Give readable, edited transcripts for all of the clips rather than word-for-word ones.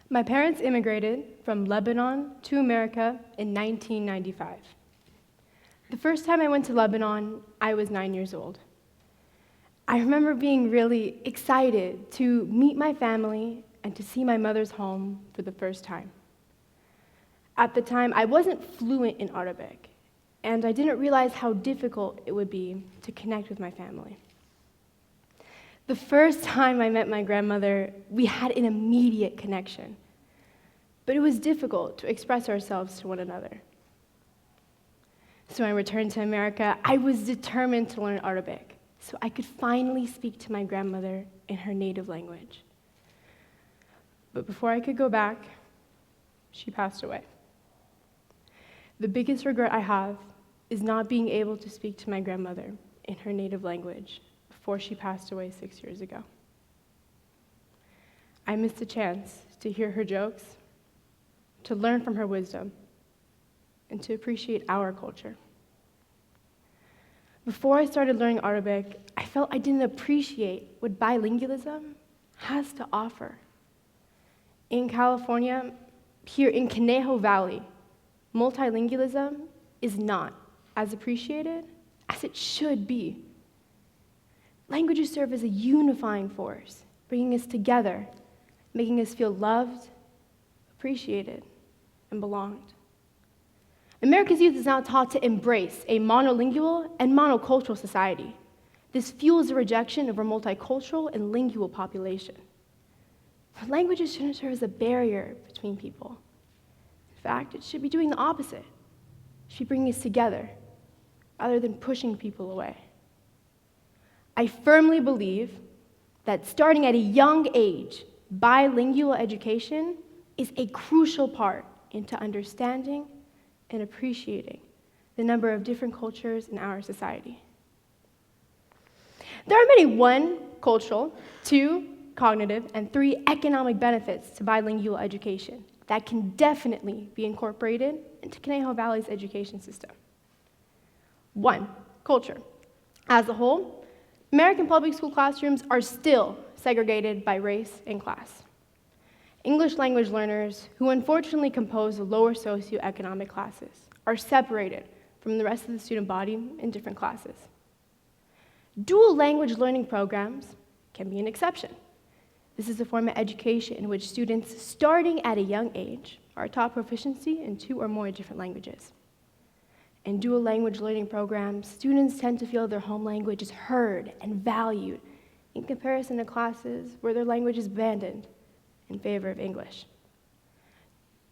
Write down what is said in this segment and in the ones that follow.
My parents immigrated from Lebanon to America in 1995. The first time I went to Lebanon, I was 9 years old. I remember being really excited to meet my family and to see my mother's home for the first time. At the time, I wasn't fluent in Arabic, and I didn't realize how difficult it would be to connect with my family. The first time I met my grandmother, we had an immediate connection, but it was difficult to express ourselves to one another. So when I returned to America, I was determined to learn Arabic so I could finally speak to my grandmother in her native language. But before I could go back, she passed away. The biggest regret I have is not being able to speak to my grandmother in her native language before she passed away 6 years ago. I missed a chance to hear her jokes, to learn from her wisdom, and to appreciate our culture. Before I started learning Arabic, I felt I didn't appreciate what bilingualism has to offer. In California, here in Conejo Valley, multilingualism is not as appreciated as it should be. Languages serve as a unifying force, bringing us together, making us feel loved, appreciated, and belonged. America's youth is now taught to embrace a monolingual and monocultural society. This fuels the rejection of our multicultural and lingual population. But languages shouldn't serve as a barrier between people. In fact, it should be doing the opposite. It should be bringing us together, rather than pushing people away. I firmly believe that starting at a young age, bilingual education is a crucial part into understanding and appreciating the number of different cultures in our society. There are many 1, cultural, 2, cognitive, and 3, economic benefits to bilingual education that can definitely be incorporated into Conejo Valley's education system. 1, culture. As a whole, American public school classrooms are still segregated by race and class. English language learners, who unfortunately compose the lower socioeconomic classes, are separated from the rest of the student body in different classes. Dual language learning programs can be an exception. This is a form of education in which students, starting at a young age, are taught proficiency in 2 or more different languages. In dual language learning programs, students tend to feel their home language is heard and valued in comparison to classes where their language is abandoned in favor of English.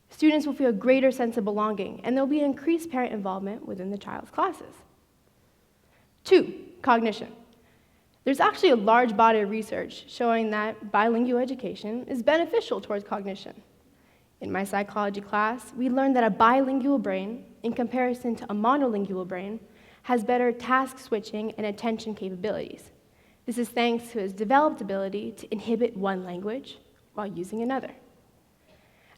Students will feel a greater sense of belonging, and there will be an increased parent involvement within the child's classes. 2, cognition. There's actually a large body of research showing that bilingual education is beneficial towards cognition. In my psychology class, we learned that a bilingual brain, in comparison to a monolingual brain, has better task switching and attention capabilities. This is thanks to its developed ability to inhibit one language while using another.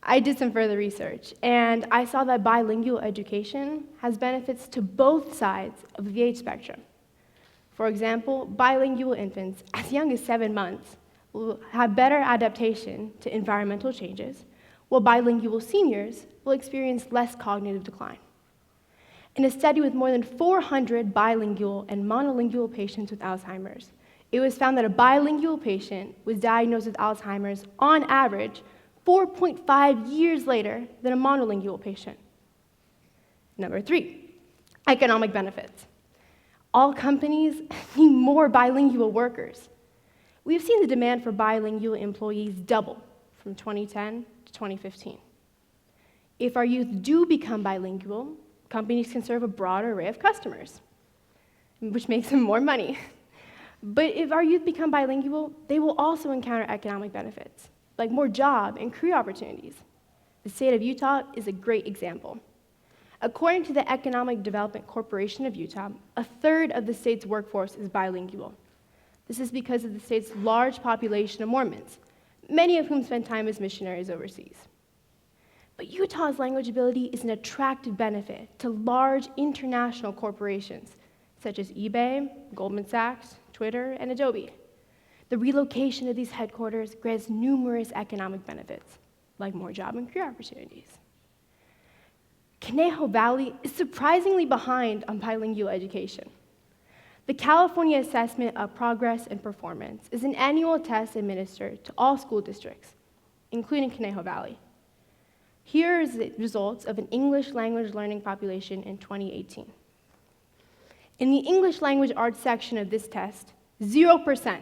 I did some further research, and I saw that bilingual education has benefits to both sides of the age spectrum. For example, bilingual infants as young as 7 months will have better adaptation to environmental changes, while bilingual seniors will experience less cognitive decline. In a study with more than 400 bilingual and monolingual patients with Alzheimer's, it was found that a bilingual patient was diagnosed with Alzheimer's on average 4.5 years later than a monolingual patient. Number 3, economic benefits. All companies need more bilingual workers. We've seen the demand for bilingual employees double from 2010 to 2015. If our youth do become bilingual, companies can serve a broader array of customers, which makes them more money. But if our youth become bilingual, they will also encounter economic benefits, like more job and career opportunities. The state of Utah is a great example. According to the Economic Development Corporation of Utah, 1/3 of the state's workforce is bilingual. This is because of the state's large population of Mormons, many of whom spend time as missionaries overseas. But Utah's language ability is an attractive benefit to large international corporations, such as eBay, Goldman Sachs, Twitter, and Adobe. The relocation of these headquarters grants numerous economic benefits. like more job and career opportunities. Conejo Valley is surprisingly behind on bilingual education. The California Assessment of Progress and Performance is an annual test administered to all school districts, including Conejo Valley. Here are the results of an English language learning population in 2018. In the English language arts section of this test, 0%,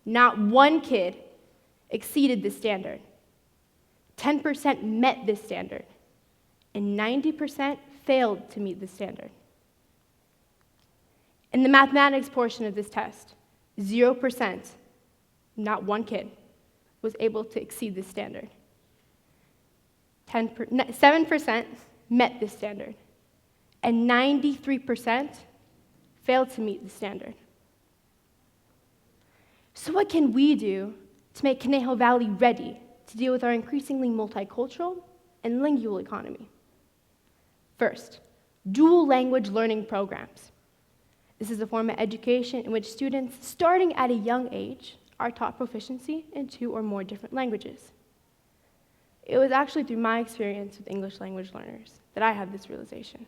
not one kid, exceeded the standard. 10% met this standard, and 90% failed to meet the standard. In the mathematics portion of this test, 0%, not one kid, was able to exceed this standard. 7% met this standard, and 93% failed to meet the standard. So what can we do to make Conejo Valley ready to deal with our increasingly multicultural and lingual economy? First, dual language learning programs. This is a form of education in which students, starting at a young age, are taught proficiency in 2 or more different languages. It was actually through my experience with English language learners that I had this realization.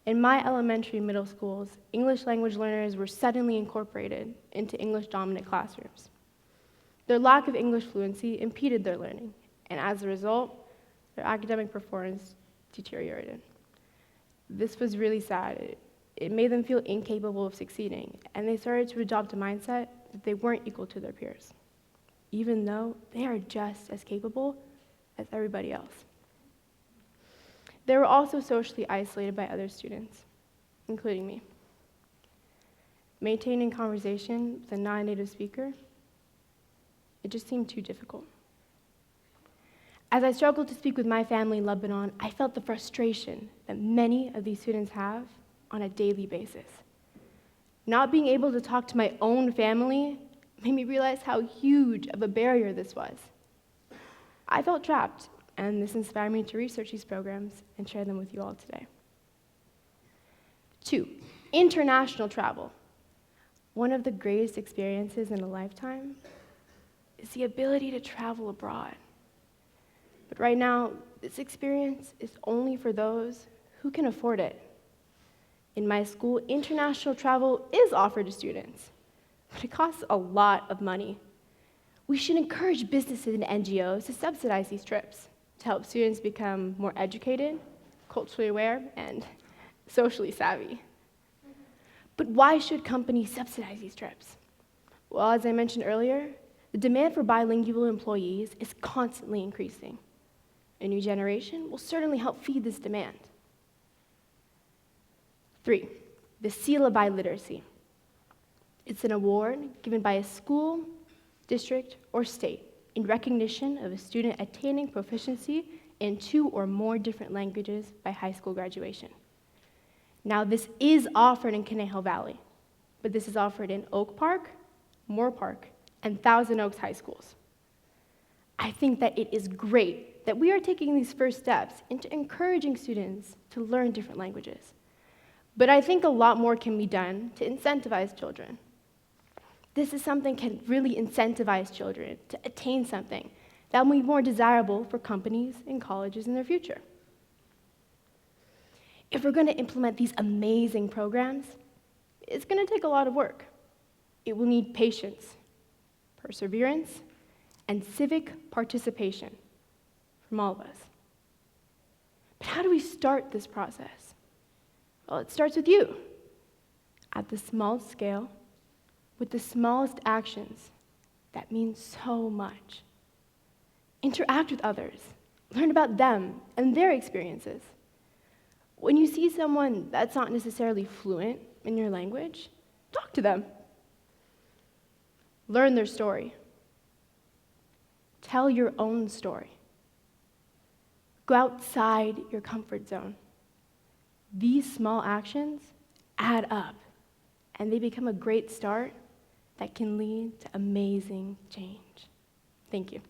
In my elementary and middle schools, English language learners were suddenly incorporated into English-dominant classrooms. Their lack of English fluency impeded their learning, and as a result, their academic performance deteriorated. This was really sad. It made them feel incapable of succeeding, and they started to adopt a mindset that they weren't equal to their peers, even though they are just as capable as everybody else. They were also socially isolated by other students, including me. Maintaining conversation with a non-native speaker, it just seemed too difficult. As I struggled to speak with my family in Lebanon, I felt the frustration that many of these students have on a daily basis. Not being able to talk to my own family made me realize how huge of a barrier this was. I felt trapped, and this inspired me to research these programs and share them with you all today. 2, international travel. One of the greatest experiences in a lifetime is the ability to travel abroad. But right now, this experience is only for those who can afford it. In my school, international travel is offered to students, but it costs a lot of money. We should encourage businesses and NGOs to subsidize these trips to help students become more educated, culturally aware, and socially savvy. But why should companies subsidize these trips? Well, as I mentioned earlier, the demand for bilingual employees is constantly increasing. A new generation will certainly help feed this demand. 3, the Seal of Biliteracy. It's an award given by a school, district, or state in recognition of a student attaining proficiency in 2 or more different languages by high school graduation. Now, this is offered in Conejo Valley, but this is offered in Oak Park, Moore Park, and Thousand Oaks high schools. I think that it is great that we are taking these first steps into encouraging students to learn different languages. But I think a lot more can be done to incentivize children. This is something that can really incentivize children to attain something that will be more desirable for companies and colleges in their future. If we're going to implement these amazing programs, it's going to take a lot of work. It will need patience, perseverance, and civic participation from all of us. But how do we start this process? Well, it starts with you, at the smallest scale, with the smallest actions that mean so much. Interact with others, learn about them and their experiences. When you see someone that's not necessarily fluent in your language, talk to them. Learn their story. Tell your own story. Go outside your comfort zone. These small actions add up, and they become a great start that can lead to amazing change. Thank you.